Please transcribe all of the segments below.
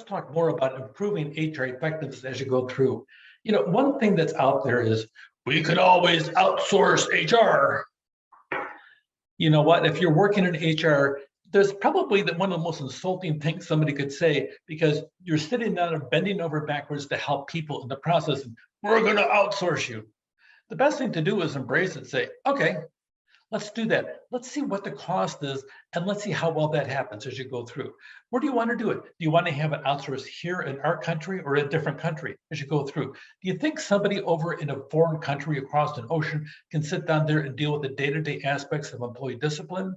let's talk more about improving HR effectiveness as you go through. One thing that's out there is we could always outsource HR. You know what? If you're working in HR, there's probably one of the most insulting things somebody could say because you're sitting down and bending over backwards to help people in the process. And we're going to outsource you. The best thing to do is embrace it. Say, okay, let's do that. Let's see what the cost is, and let's see how well that happens as you go through. Where do you want to do it? Do you want to have it outsourced here in our country or a different country as you go through? Do you think somebody over in a foreign country across an ocean can sit down there and deal with the day-to-day aspects of employee discipline?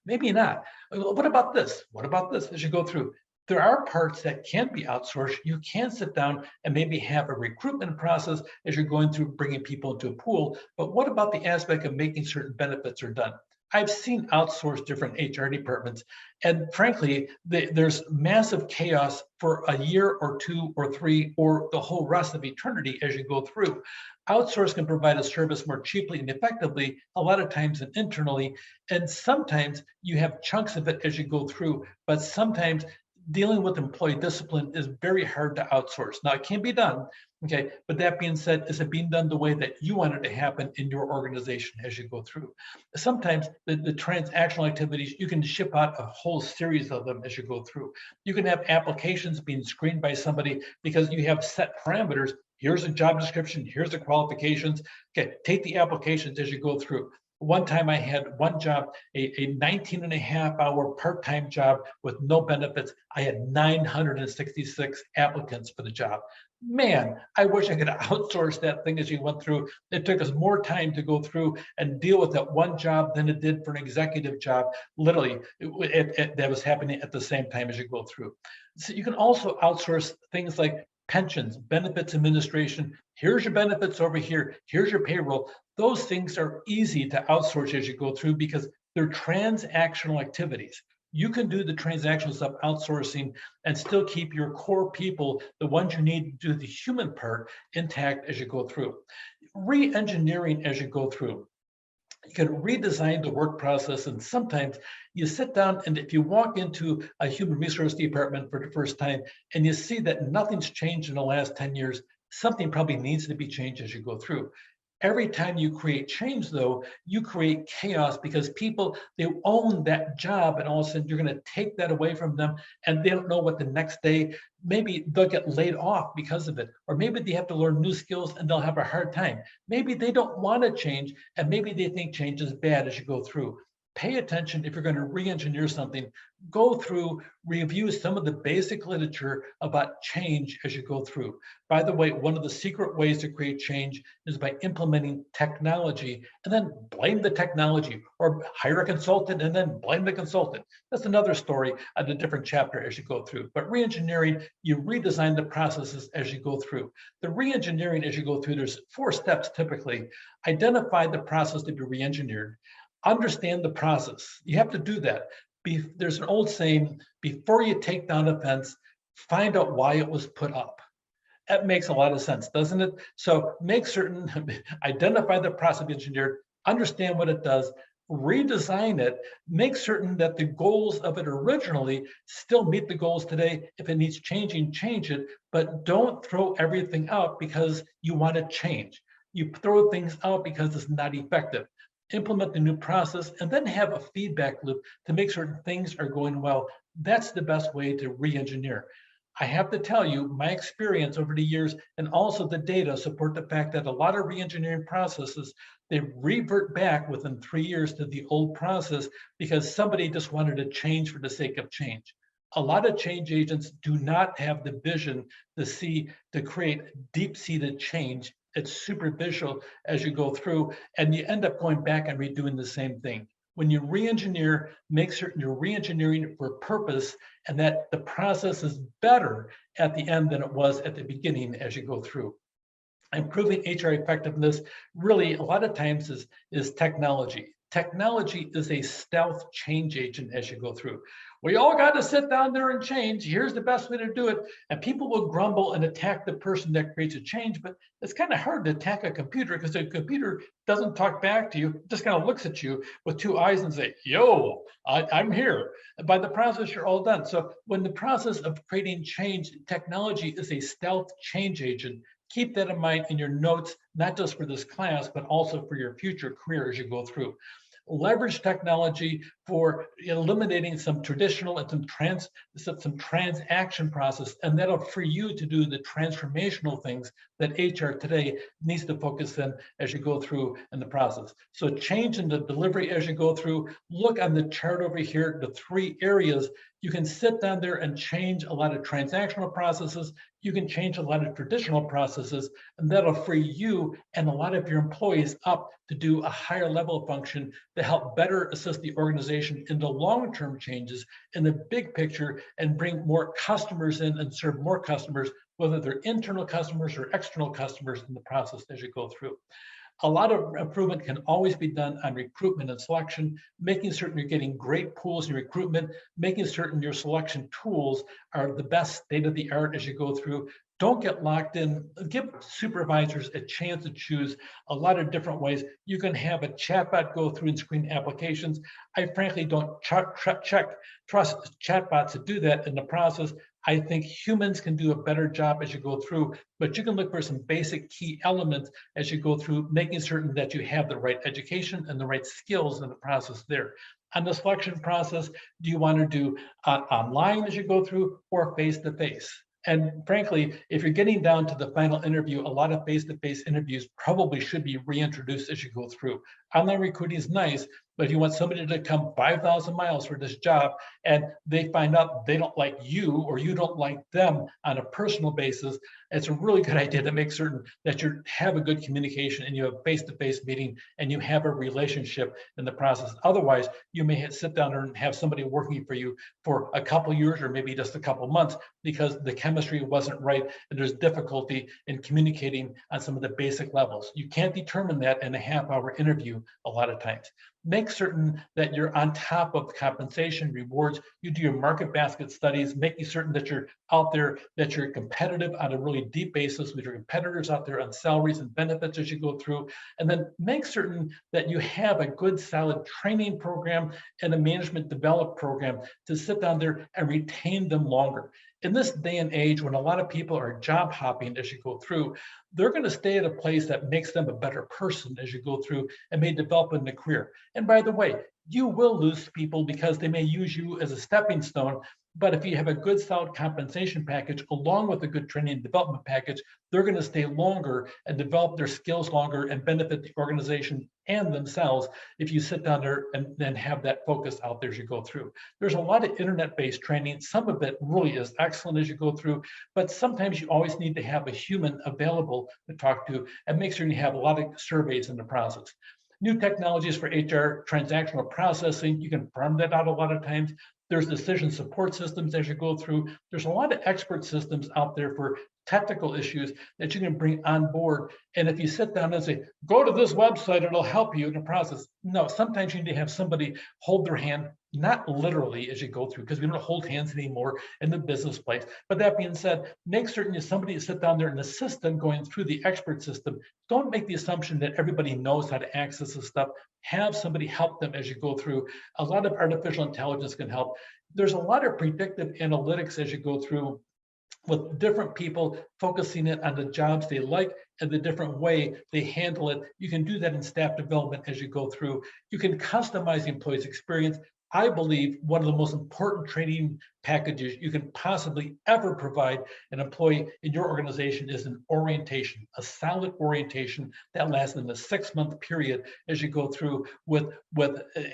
Maybe not. What about this? What about this as you go through? There are parts that can be outsourced. You can sit down and maybe have a recruitment process as you're going through bringing people into a pool. But what about the aspect of making certain benefits are done? I've seen outsourced different HR departments, and frankly, there's massive chaos for a year or two or three or the whole rest of eternity as you go through. Outsource can provide a service more cheaply and effectively, a lot of times and internally, and sometimes you have chunks of it as you go through, but sometimes dealing with employee discipline is very hard to outsource. Now, it can be done, okay, but that being said, is it being done the way that you want it to happen in your organization as you go through? Sometimes the transactional activities, you can ship out a whole series of them as you go through. You can have applications being screened by somebody because you have set parameters. Here's a job description, here's the qualifications. Okay, take the applications as you go through. One time I had one job, a 19 and a half hour part-time job with no benefits. I had 966 applicants for the job. Man, I wish I could outsource that thing as you went through. It took us more time to go through and deal with that one job than it did for an executive job. Literally, that was happening at the same time as you go through. So you can also outsource things like pensions, benefits administration. Here's your benefits over here. Here's your payroll. Those things are easy to outsource as you go through because they're transactional activities. You can do the transactional stuff outsourcing and still keep your core people, the ones you need to do the human part, intact as you go through. Re-engineering as you go through. You can redesign the work process, and sometimes you sit down and if you walk into a human resource department for the first time and you see that nothing's changed in the last 10 years, something probably needs to be changed as you go through. Every time you create change, though, you create chaos because people, they own that job, and all of a sudden you're going to take that away from them, and they don't know what the next day, maybe they'll get laid off because of it, or maybe they have to learn new skills and they'll have a hard time. Maybe they don't want to change, and maybe they think change is bad as you go through. Pay attention if you're going to re-engineer something. Go through, review some of the basic literature about change as you go through. By the way, one of the secret ways to create change is by implementing technology and then blame the technology, or hire a consultant and then blame the consultant. That's another story at a different chapter as you go through. But re-engineering, you redesign the processes as you go through. The re-engineering as you go through, there's 4 steps typically. Identify the process to be re-engineered. Understand the process. You have to do that. There's an old saying, before you take down a fence, find out why it was put up. That makes a lot of sense, doesn't it? So make certain, identify the process engineered, understand what it does, redesign it, make certain that the goals of it originally still meet the goals today. If it needs changing, change it, but don't throw everything out because you want to change. You throw things out because it's not effective. Implement the new process, and then have a feedback loop to make certain things are going well. That's the best way to re-engineer. I have to tell you, my experience over the years and also the data support the fact that a lot of re-engineering processes, they revert back within 3 years to the old process because somebody just wanted to change for the sake of change. A lot of change agents do not have the vision to create deep-seated change. It's superficial as you go through, and you end up going back and redoing the same thing. When you re-engineer, make certain you're re-engineering for purpose and that the process is better at the end than it was at the beginning as you go through. Improving HR effectiveness really a lot of times is technology. Technology is a stealth change agent as you go through. we all got to sit down there and change. Here's the best way to do it. And people will grumble and attack the person that creates a change, but it's kind of hard to attack a computer because the computer doesn't talk back to you, just kind of looks at you with two eyes and say, yo, I'm here. And by the process, you're all done. So when the process of creating change, technology is a stealth change agent. Keep that in mind in your notes, not just for this class, but also for your future career as you go through. Leverage technology for eliminating some traditional and some transaction process, and that'll free you to do the transformational things that HR today needs to focus in as you go through in the process. So change in the delivery as you go through. Look on the chart over here, the 3 areas. You can sit down there and change a lot of transactional processes. You can change a lot of traditional processes, and that'll free you and a lot of your employees up to do a higher level function to help better assist the organization in the long-term changes in the big picture and bring more customers in and serve more customers, whether they're internal customers or external customers in the process as you go through. A lot of improvement can always be done on recruitment and selection, making certain you're getting great pools in recruitment, making certain your selection tools are the best state of the art as you go through. Don't get locked in. Give supervisors a chance to choose a lot of different ways. You can have a chatbot go through and screen applications. I frankly don't trust chatbots to do that in the process. I think humans can do a better job as you go through, but you can look for some basic key elements as you go through, making certain that you have the right education and the right skills in the process there. On the selection process, do you want to do online as you go through or face-to-face? And frankly, if you're getting down to the final interview, a lot of face-to-face interviews probably should be reintroduced as you go through. Online recruiting is nice, but if you want somebody to come 5,000 miles for this job and they find out they don't like you or you don't like them on a personal basis, it's a really good idea to make certain that you have a good communication and you have a face-to-face meeting and you have a relationship in the process. Otherwise, you may sit down there and have somebody working for you for a couple of years or maybe just a couple of months because the chemistry wasn't right and there's difficulty in communicating on some of the basic levels. You can't determine that in a half-hour interview a lot of times. Make certain that you're on top of compensation, rewards. You do your market basket studies, making certain that you're out there, that you're competitive on a really deep basis with your competitors out there on salaries and benefits as you go through. And then make certain that you have a good, solid training program and a management development program to sit down there and retain them longer. In this day and age, when a lot of people are job hopping as you go through, they're going to stay at a place that makes them a better person as you go through and may develop in a career. And by the way, you will lose people because they may use you as a stepping stone. But if you have a good, solid compensation package along with a good training and development package, they're going to stay longer and develop their skills longer and benefit the organization and themselves if you sit down there and then have that focus out there as you go through. There's a lot of internet-based training. Some of it really is excellent as you go through, but sometimes you always need to have a human available to talk to and make sure you have a lot of surveys in the process. New technologies for HR, transactional processing, you can farm that out a lot of times. There's decision support systems as you go through. There's a lot of expert systems out there for technical issues that you can bring on board. And if you sit down and say, go to this website, it'll help you in the process. No, sometimes you need to have somebody hold their hand, not literally as you go through, because we don't hold hands anymore in the business place. But that being said, make certain there's somebody to sit down there and assist them going through the expert system. Don't make the assumption that everybody knows how to access this stuff. Have somebody help them as you go through. A lot of artificial intelligence can help. There's a lot of predictive analytics as you go through with different people focusing it on the jobs they like and the different way they handle it. You can do that in staff development as you go through. You can customize the employee's experience. I believe one of the most important training packages you can possibly ever provide an employee in your organization is an orientation, a solid orientation that lasts in a 6-month period as you go through with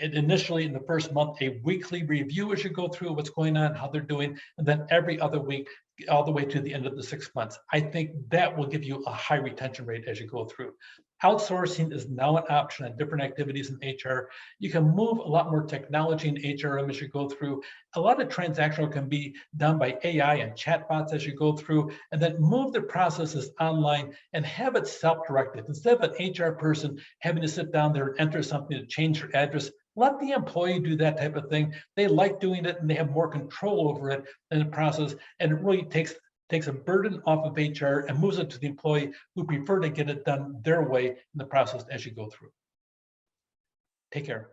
initially in the first month, a weekly review as you go through what's going on, how they're doing, and then every other week, all the way to the end of the 6 months. I think that will give you a high retention rate as you go through. Outsourcing is now an option on different activities in HR. You can move a lot more technology in HRM as you go through. A lot of transactional can be done by AI and chatbots as you go through, and then move the processes online and have it self-directed. Instead of an HR person having to sit down there and enter something to change their address, Let the employee do that type of thing. They like doing it and they have more control over it in the process. And it really takes a burden off of HR and moves it to the employee who prefer to get it done their way in the process as you go through. Take care.